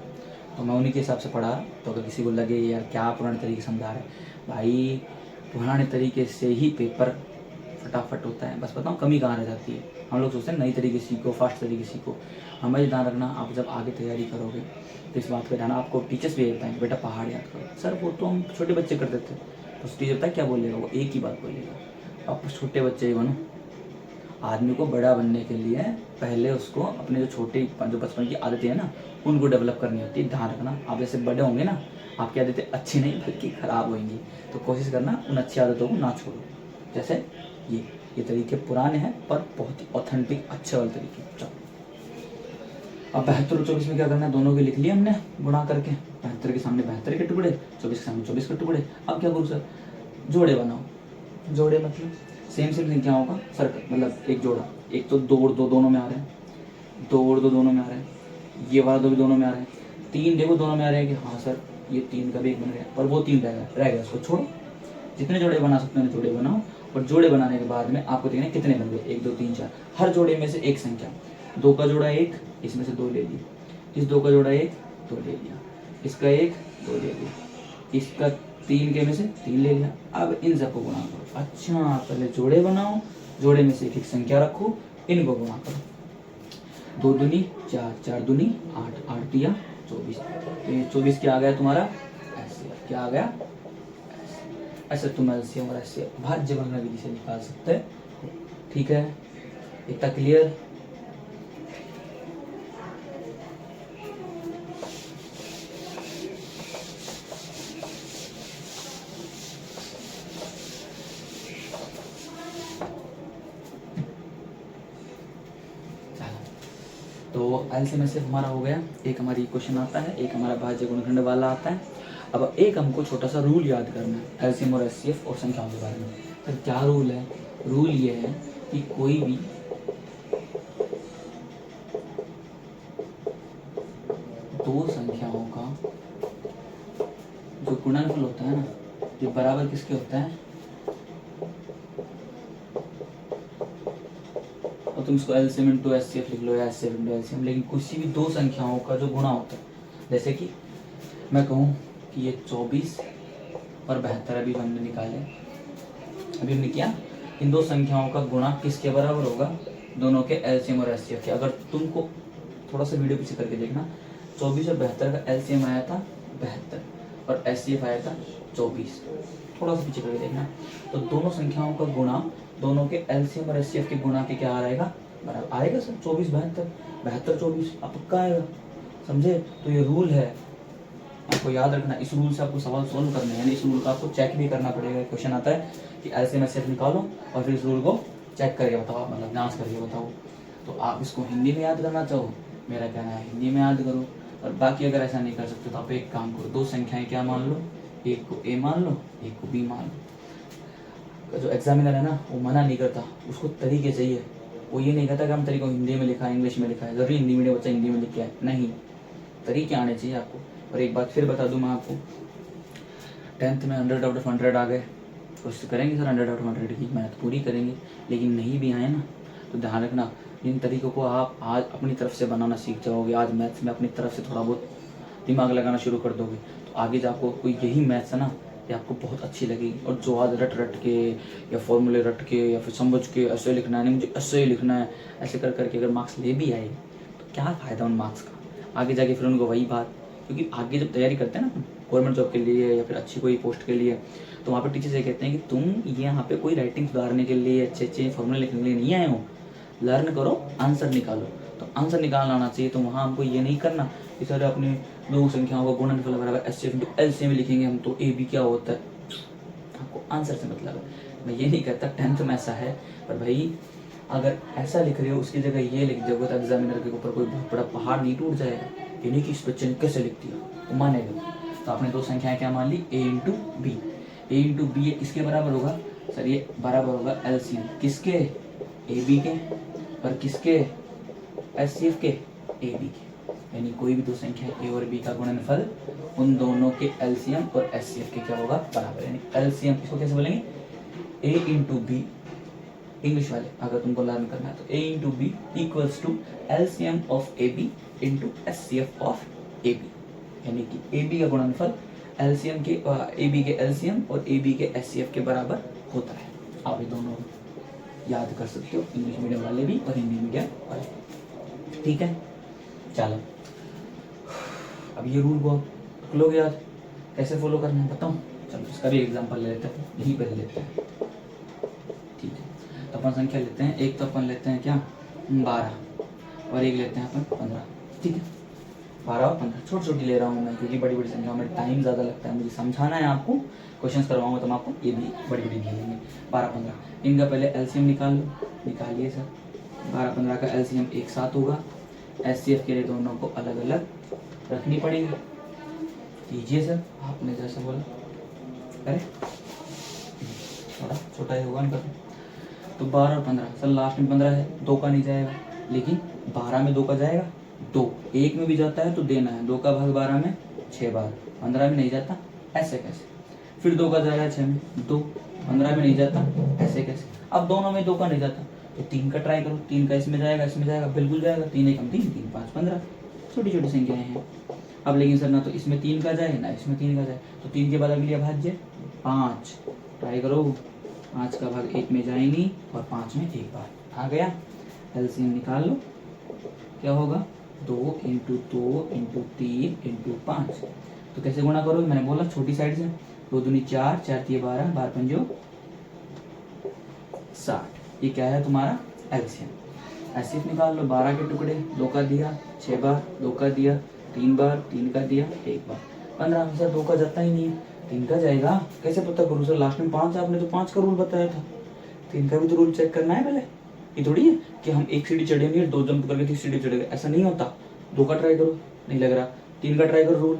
तो मैं उन्हीं के हिसाब से पढ़ा, तो अगर किसी को लगे यार क्या पुराने तरीके समझा रहे हैं, भाई पुराने तरीके से ही पेपर फटाफट होता है। बस बताऊँ कमी कहाँ रह जाती है, हम लोग सोचते हैं नई तरीके सीखो, फास्ट तरीके सीखो। हमें ध्यान रखना, आप जब आगे तैयारी करोगे तो इस बात का ध्यान, आपको टीचर्स भी बताएंगे बेटा पहाड़ याद करो। सर वो तो हम छोटे बच्चे करते थे, तो टीचर पता क्या बोलेगा, वो एक ही बात बोलेगा, आप छोटे बच्चे ही बनो। आदमी को बड़ा बनने के लिए पहले उसको अपने जो बचपन की आदतें हैं ना, उनको डेवलप करनी होती है। ध्यान रखना, आप जैसे बड़े होंगे ना, आपकी आदतें अच्छी नहीं बल्कि ख़राब होंगी, तो कोशिश करना उन अच्छी आदतों को ना छोड़ो। जैसे ये तरीके पुराने हैं पर बहुत ही ऑथेंटिक अच्छे वाले तरीके। चलो अब 72 और 24 में क्या करना है, दोनों के लिख लिए हमने गुणा करके, 72 के सामने 72 के टुकड़े, 24 के सामने 24 के टुकड़े। अब क्या करूँ सर, जोड़े बनाओ। जोड़े मतलब सेम संख्याओं का सर्कल, मतलब एक जोड़ा, एक तो 2 और 2 दोनों में आ रहे हैं, 2 और 2 दोनों में आ रहे हैं, ये वाला 2 भी दोनों में आ रहे हैं, 3 देखो दोनों में आ रहे हैं कि हाँ सर ये 3 का भी एक बन गया, पर वो 3 रह गया, उसको छोड़ो। जितने जोड़े बना सकते हो जोड़े बनाओ, और जोड़े बनाने के बाद में आपको देखना कितने बन गए, 1 2 3 4, हर जोड़े में से एक संख्या, 2 का जोड़ा 1, इसमें से 2 ले लिया, इस 2 का जोड़ा 1 2 ले लिया, इसका 1 2 ले लिया, इसका 3 के में से 3 ले लिया। अब इन सबको गुणा करो। अच्छा पहले जोड़े बनाओ, जोड़े में से एक संख्या रखो, इनको गुणा करो। 2 दूनी 4, 4 दूनी 8, 8 दिया 24, तो ये 24 क्या आ गया तुम्हारा ऐसे, क्या आ गया ऐसे। तुम एलसीएम और ऐसे भाज्य बनना विधि से निकाल सकते हो, ठीक है। इतना क्लियर। तो एलसीएम एचसीएफ हमारा हो गया, एक हमारी इक्वेशन आता है, एक हमारा भाज्य गुणनखंड वाला आता है। अब एक हमको छोटा सा रूल याद करना है एलसीएम और एचसीएफ और संख्याओं के बारे में। तो क्या रूल है, रूल ये है कि कोई भी दो संख्याओं का जो गुणनफल होता है ना, ये बराबर किसके होता है, और तुम इसको एलसीएम इंटू एचसीएफ लिख लो या एचसीएफ इंटू एलसीएम, लेकिन किसी भी दो संख्याओं का जो गुणा होता है, जैसे कि मैं कहूँ कि ये 24 और 72 अभी हमने निकाले, अभी हमने किया, इन दो संख्याओं का गुणा किसके बराबर होगा, दोनों के एलसीएम और एचसीएफ के। अगर तुमको थोड़ा सा वीडियो पीछे करके देखना, 24 और 72 का एलसीएम आया था 72 और एचसीएफ आया था 24, थोड़ा सा पीछे करके देखना, तो दोनों संख्याओं का गुणा दोनों के एलसीएम और एचसीएफ के गुणा के क्या आएगा, बराबर आएगा सर। 24 72 72 24 अब पक्का आएगा, समझे? तो ये रूल है, आपको याद रखना। इस रूल से आपको सवाल सोल्व करने हैं, यानी इस रूल का आपको चेक भी करना पड़ेगा। क्वेश्चन आता है कि एलसीएम एचसीएफ निकालो और फिर इस रूल को चेक करके बताओ, मतलब जांच करके बताओ। तो आप इसको हिंदी में याद करना चाहो, मेरा कहना है हिंदी में याद करो। और बाकी अगर ऐसा नहीं कर सकते तो आप एक काम करो, दो संख्याएं क्या मान लो, एक को ए मान लो, एक को बी मान लो। जो एग्जामिनर है ना वो मना नहीं करता, उसको तरीके चाहिए। वो ये नहीं कहता कि हम तरीके को हिंदी में लिखा है, इंग्लिश में लिखा है, जरूरी हिंदी मीडियम बच्चा हिंदी में लिख के आए, नहीं, तरीके आने चाहिए आपको। और एक बात फिर बता दूं मैं आपको, 10th में 100 आउट ऑफ 100 आ गए, कोशिश करेंगे सर 100 आउट ऑफ 100 की मेहनत पूरी करेंगे। लेकिन नहीं भी आए ना तो ध्यान रखना, इन तरीकों को आप आज अपनी तरफ से बनाना सीख जाओगे। आज मैथ्स में अपनी तरफ से थोड़ा बहुत दिमाग लगाना शुरू कर दोगे तो आगे जाको कोई यही मैथ्स है ना, ये आपको बहुत अच्छी लगेगी। और जो आज रट रट के या फॉर्मूले रट के या फिर समझ के ऐसे लिखना है, नहीं मुझे ऐसे ही लिखना है, ऐसे कर करके अगर मार्क्स ले भी आए तो क्या फ़ायदा उन मार्क्स का, आगे जाके फिर उनको वही बात। क्योंकि आगे जब तैयारी करते हैं ना गवर्नमेंट जॉब के लिए या फिर अच्छी कोई पोस्ट के लिए, तो वहाँ पर टीचर्स ये कहते हैं कि तुम ये यहाँ पे कोई राइटिंग सुधारने के लिए, अच्छे अच्छे फॉर्मूले लिखने के लिए नहीं आए हो, लर्न करो, आंसर निकालो। तो आंसर निकालना आना चाहिए। तो वहाँ हमको ये नहीं करना कि सर अपने दो संख्याओं का गुणनफल बराबर एचसीएफ इंटू एलसीएम लिखेंगे हम, तो ए बी क्या होता है, आपको आंसर से मतलब है। मैं ये नहीं कहता 10th में ऐसा है, पर भाई अगर ऐसा लिख रहे हो उसकी जगह ये लिख दोगे तो एग्जामिनर के ऊपर कोई बहुत बड़ा पहाड़ नहीं टूट जाएगा, ये नहीं कि इस बच्चे ने कैसे लिख दिया, तो मानेगा। तो आपने दो संख्याएं क्या मान ली, ए इंटू बी। ए इंटू बी किसके बराबर होगा सर, ये बराबर होगा एलसीएम किसके, ए बी के, और किसके, एचसीएफ के, ए बी के। यानी कोई भी दो संख्या ए और बी का गुणनफल उन दोनों के एलसीएम और एचसीएफ के क्या होगा, बराबर। यानी एलसीएम इसको कैसे बोलेंगे, ए इंटू बी, इंग्लिश वाले अगर तुमको लर्न करना है तो A into B equals to LCM of A B into HCF of A B. यानी कि ए बी का गुणनफल एलसीएम के, ए बी के एलसीएम और ए बी के एचसीएफ के बराबर होता है। आप ये दोनों याद कर सकते हो, इंग्लिश मीडियम वाले भी और हिंदी मीडियम वाले, ठीक है। चलो अब ये रूल को लोग याद कैसे फॉलो करना है बताऊं, चलो इसका भी एग्जांपल ले लेते हैं, यहीं पर लेते हैं, ठीक है। तो अपन संख्या लेते हैं, एक तो अपन लेते हैं क्या 12 और एक लेते हैं अपन 15, ठीक है। 12 और 15 छोटी छोटी ले रहा हूँ मैं, क्योंकि बड़ी बड़ी संख्या में टाइम ज़्यादा लगता है, मुझे समझाना है आपको, क्वेश्चन करवाऊंगा तो मैं आपको ये भी बड़ी बड़ी दे देंगे। 12 15 इनका पहले एलसीएम निकाल लो, निकालिए सर। 12 15 का एलसीएम एक साथ होगा, एचसीएफ के लिए दोनों को अलग अलग रखनी पड़ेगी। कीजिए सर, आपने जैसा बोला, अरे थोड़ा छोटा ही होगा इनका। तो 12 और 15 सर लास्ट में 15 है, 2 का नहीं जाएगा, लेकिन 12 में 2 का जाएगा, 2 एक में भी जाता है तो देना है, 2 का भाग 12 में 6 बार, 15 में नहीं जाता, ऐसे कैसे। फिर 2 का जा रहा है 6 में, 2 15 में नहीं जाता, ऐसे कैसे। अब दोनों में 2 का नहीं जाता तो 3 का ट्राई करो, 3 का इसमें जाएगा, इसमें जाएगा, बिल्कुल जाएगा, 3 एक 3, 3 5 15, छोटी छोटी संख्याएं हैं। अब लेकिन सर ना तो इसमें 3 का जाए ना इसमें 3 का जाए, तो 3 के बाद अगली अभाज्य 5, ट्राई करो, 5 का भाग 1 में जाए नहीं और 5 में एक बार आ गया। एलसीएम निकाल लो, क्या होगा 2 इंटू 2 इंटू 3 इंटू 5। तो कैसे गुणा करोगे, मैंने बोला छोटी साइड से, 2 दूनी 4, 4 3 12, 12 पंजो 60। ये क्या है तुम्हारा एलसीएम। एचसीएफ निकाल लो, 12 के टुकड़े, 2 का दिया 6 बार, 2 का दिया 3 बार, 3 का दिया 1 बार, 15 में से 2 का जाता ही नहीं है, 3 का जाएगा। कैसे पता करूँ सर, लास्ट में 5 आपने तो 5 का रूल बताया था, 3 का भी तो रूल चेक करना है पहले। ये थोड़ी है कि हम एक सीढ़ी चढ़ेंगे 2 जंप करके 3 सीढ़ी चढ़ेंगे, ऐसा नहीं होता। 2 का ट्राई करो, नहीं लग रहा, 3 का ट्राई करो रूल।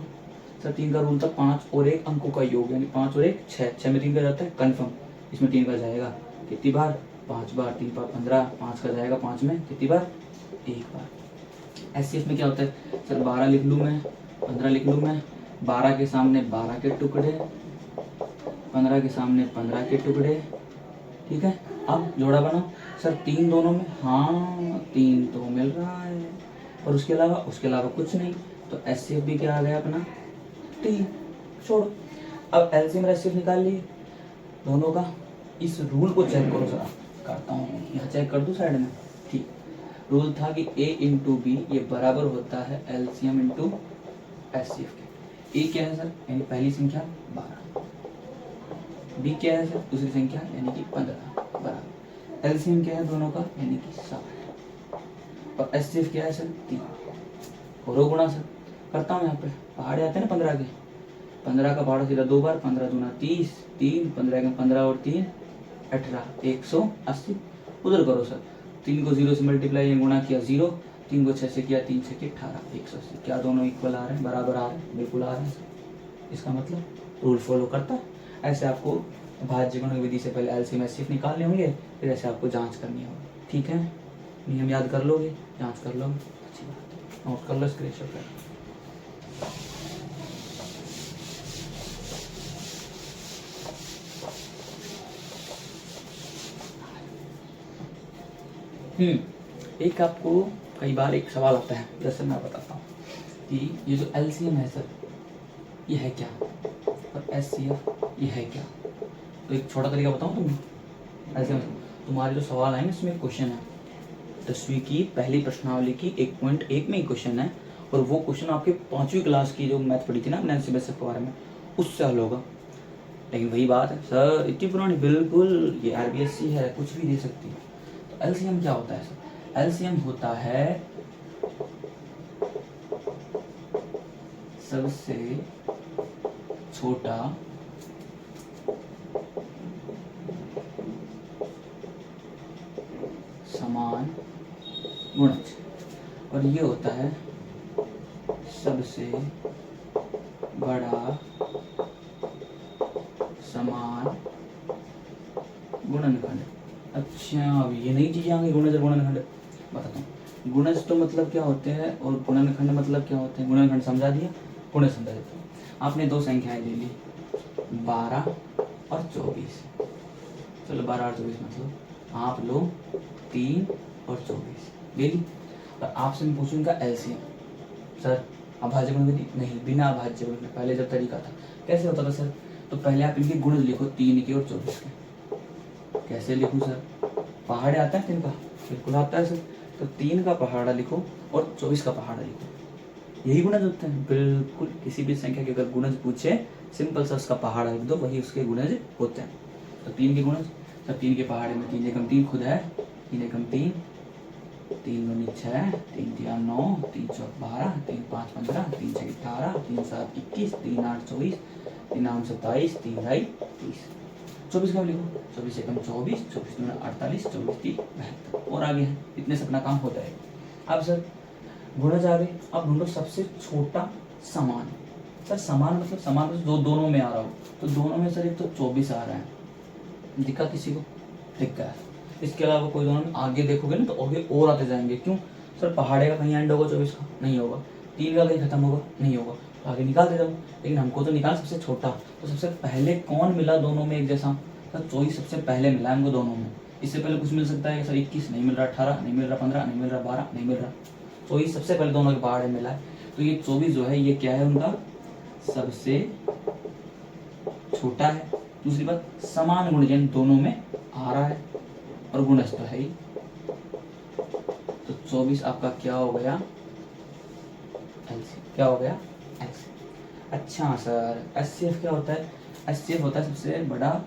सर 3 का रूल था 5 और 1 अंकों का योग, यानी 5 और 1 6, 6 में 3 का जाता है कन्फर्म, इसमें 3 का जाएगा कितनी बार, 5 बार, 3 बार 15, 5 का जाएगा 5 में कितनी बार, 1 बार। एचसीएफ में क्या होता है सर, 12 लिख लूँ मैं, 15 लिख लूँ मैं, 12 के सामने 12 के टुकड़े, 15 के सामने 15 के टुकड़े, ठीक है। अब जोड़ा बनाओ सर, 3 दोनों में, हाँ 3 तो मिल रहा है, और उसके अलावा कुछ नहीं, तो एचसीएफ भी क्या आ गया अपना 3, छोड़ो। अब एलसीएम और एचसीएफ निकाल लिए दोनों का। इस रूल को चेक करो सर, करता हूँ यहाँ चेक कर दूँ साइड में, ठीक। रूल था कि ए इंटू बी ये बराबर होता है एलसीएम इंटू एचसीएफ के। ए क्या है सर, यानी पहली संख्या 12, बी क्या है सर दूसरी संख्या यानी कि 15, बराबर एलसीएम क्या है दोनों का यानी कि 60, और एचसीएफ क्या है सर 3। करो गुणा सर, करता हूँ। यहाँ पे पहाड़े आते हैं ना 15 के, 15 का पहाड़ा सीधा 2 बार, 15 दूना 30, 3 15 के 15 और 3 18, 180। उधर करो सर, 3 को 0 से मल्टीप्लाई गुणा किया 0, 3 को 6 से किया 3 6 के 18, 180। क्या दोनों इक्वल आ रहे हैं, बराबर आ रहे हैं? बिल्कुल आ रहे हैं सर। इसका मतलब रूल फॉलो करता है। ऐसे आपको भाज्य गुणक विधि से पहले एलसीएम एचसीएफ निकालने होंगे, फिर ऐसे आपको जांच करनी होगी। ठीक है, नियम याद कर लोगे, जांच कर लोगे, अच्छी बात है। नोट कर लो, स्क्रीनशॉट कर। एक आपको कई बार एक सवाल आता है, जैसे मैं बताता हूँ कि ये जो एलसीएम है सर, ये है क्या, और एचसीएफ ये है क्या। तो एक छोटा तरीका बताऊँ तुम्हें। ऐसे तुम्हारे जो सवाल आएंगे इसमें एक क्वेश्चन है 10वीं की पहली प्रश्नावली की 1.1 में ही क्वेश्चन है, और वो क्वेश्चन आपके 5वीं क्लास की जो मैथ पढ़ी थी ना नैन्सी बेसेफ के बारे में, उससे हल होगा। लेकिन वही बात है सर, इतनी पुरानी, बिल्कुल ये आरबीएससी है, कुछ भी दे सकती है। तो एलसीएम क्या होता है सर? एलसीएम होता है सबसे छोटा समान गुणज, और ये होता है सबसे बड़ा समान गुणनखंड। अच्छा, अब ये नई चीजें आ गई, गुणज और गुणनखंड बताता हूँ। गुणज तो मतलब क्या होते हैं और गुणनखंड मतलब क्या होते हैं। गुणनखंड समझा दिया, गुणज समझा देता हूँ। आपने दो संख्याएं ले ली 12 और 24। चलो 12 और 24 मतलब आप लो 3 और 24 ले ली, और आपसे मैं पूछूंगा एलसीएम। सर अभाज्य गुण विधि नहीं, बिना अभाज्य गुण। पहले जब तरीका था कैसे होता था सर, तो पहले आप इनके गुण लिखो 3 के और 24 के। कैसे लिखूं सर? पहाड़े आता है 3 का? बिल्कुल आता है सर। तो 3 का पहाड़ा लिखो और 24 का पहाड़ा लिखो, यही गुणज होते हैं। बिल्कुल, किसी भी संख्या के अगर गुणज पूछे सिंपल सा उसका पहाड़ा लिख दो, वही उसके गुणज होते हैं। तो 3 के गुणज, तो 3 के पहाड़े में 3 एकम 3 खुद है, 3 एकम 3, 3 दूनी 6, 3 तिया 9, 3 चौक 12, 3 5 15, 3 6 18, 3 7 21, 3 8 24, 3 9 27, 3 ढाई 30। 24 का लिखो, 24 एकम 24, 24 दूना 48, 24 3 72, और आगे है। इतने से अपना काम हो जाएगा। अब सर गुणज आ गए, अब ढूंढो सबसे छोटा समान। सर समान मतलब समान मतलब दोनों में आ रहा हो, तो दोनों में सर एक तो 24 आ रहा है, दिखा किसी को? दिख गया। इसके अलावा कोई दोनों में आगे देखोगे ना तो आगे और आते जाएंगे। क्यों सर? पहाड़े का कहीं एंड होगा 24 का? नहीं होगा। 3 का कहीं खत्म होगा? नहीं होगा। तो आगे निकालते जाओ, लेकिन हमको तो निकाल सबसे छोटा। तो सबसे पहले कौन मिला दोनों में एक जैसा? सर 24 सबसे पहले मिला हमको दोनों में। इससे पहले कुछ मिल सकता है सर? 21 नहीं मिल रहा, 18 नहीं मिल रहा, 15 नहीं मिल रहा, 12 नहीं मिल रहा। 24 सबसे पहले दोनों के पहाड़े मिला है। तो ये 24 जो है ये क्या है? उनका सबसे छोटा है। दूसरी बात, समान गुणजन दोनों में आ रहा है, और गुणज तो है ही। तो 24 आपका क्या हो गया? एलसीएम। क्या हो गया? एलसीएम। अच्छा सर एचसीएफ क्या होता है? एचसीएफ होता है सबसे बड़ा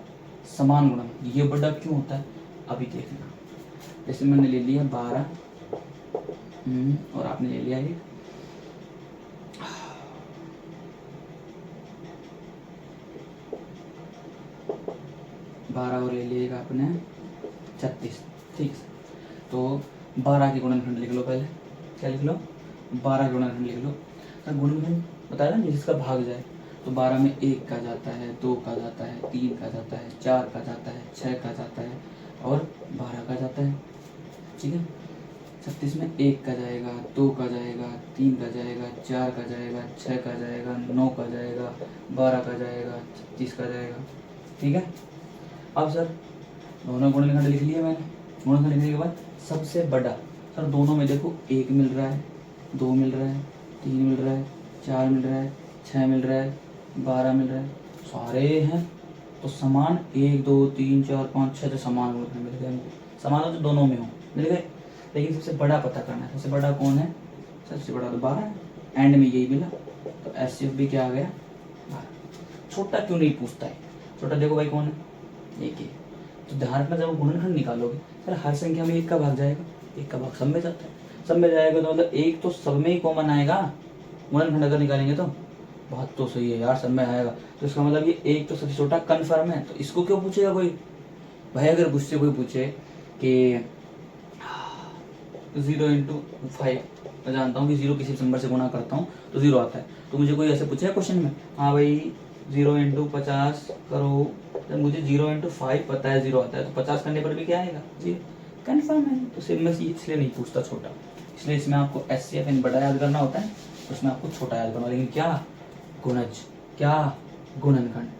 समान गुणक। ये बड़ा क्यों होता है अभी देखना। जैसे मैंने ले लिया 12 और आपने ले लिया एक 12 और ले लिएगा आपने 36। ठीक है, तो 12 के गुणनखंड लिख लो पहले। क्या लिख लो? 12 के गुणनखंड लिख लो। सर गुणनखंड बताया ना जिसका भाग जाए, तो 12 में 1 का जाता है, 2 का जाता है, 3 का जाता है, 4 का जाता है, 6 का जाता है और 12 का जाता है। ठीक है, 36 में 1 का जाएगा, 2 का जाएगा, 3 का जाएगा, 4 का जाएगा, 6 का जाएगा, 9 का जाएगा, 12 का जाएगा, 36 का जाएगा। ठीक है, अब सर दोनों गुणनखंड लिख लिए मैंने। गुणनखंड लिखने के बाद सबसे बड़ा, सर दोनों में देखो 1 मिल रहा है, 2 मिल रहा है, 3 मिल रहा है, 4 मिल रहा है, 6 मिल रहा है, 12 मिल रहा है, सारे हैं। तो समान 1 2 3 4 5 6 तो समान गुणनखंड मिल गए हमको। समान तो दोनों में हो मिल गए, लेकिन सबसे बड़ा पता करना है। सबसे बड़ा कौन है? सबसे बड़ा तो 12 है, एंड में यही मिला। तो एचसीएफ भी क्या आ गया? 12। छोटा क्यों नहीं पूछता है? छोटा देखो भाई कौन है? एक ही। तो ध्यान रखना, जब गुणनखंड निकालोगे सर हर संख्या में 1 का भाग जाएगा, 1 का भाग सब में जाता है। सब में जाएगा तो मतलब 1 तो सब में ही कॉमन आएगा। गुणनखंड अगर निकालेंगे तो बात तो सही है यार, सब में आएगा। तो इसका मतलब ये एक तो सबसे छोटा कन्फर्म है, तो इसको क्यों पूछेगा कोई भाई। अगर मुझसे कोई पूछे कि 0 × 5, मैं जानता हूँ कि 0 किसी नंबर से गुणा करता हूँ तो 0 आता है, तो मुझे कोई ऐसे पूछेगा क्वेश्चन में, हाँ भाई 0 × 50 करो, तो मुझे 0 × 5 पता है 0 आता है, तो 50 करने पर भी क्या आएगा 0, कन्फर्म है। तो सिर्फ मैं इसलिए नहीं पूछता छोटा, इसलिए इसमें आपको SCF बड़ा याद करना होता है, उसमें आपको छोटा याद करना, लेकिन क्या गुणज, क्या गुणनखंड।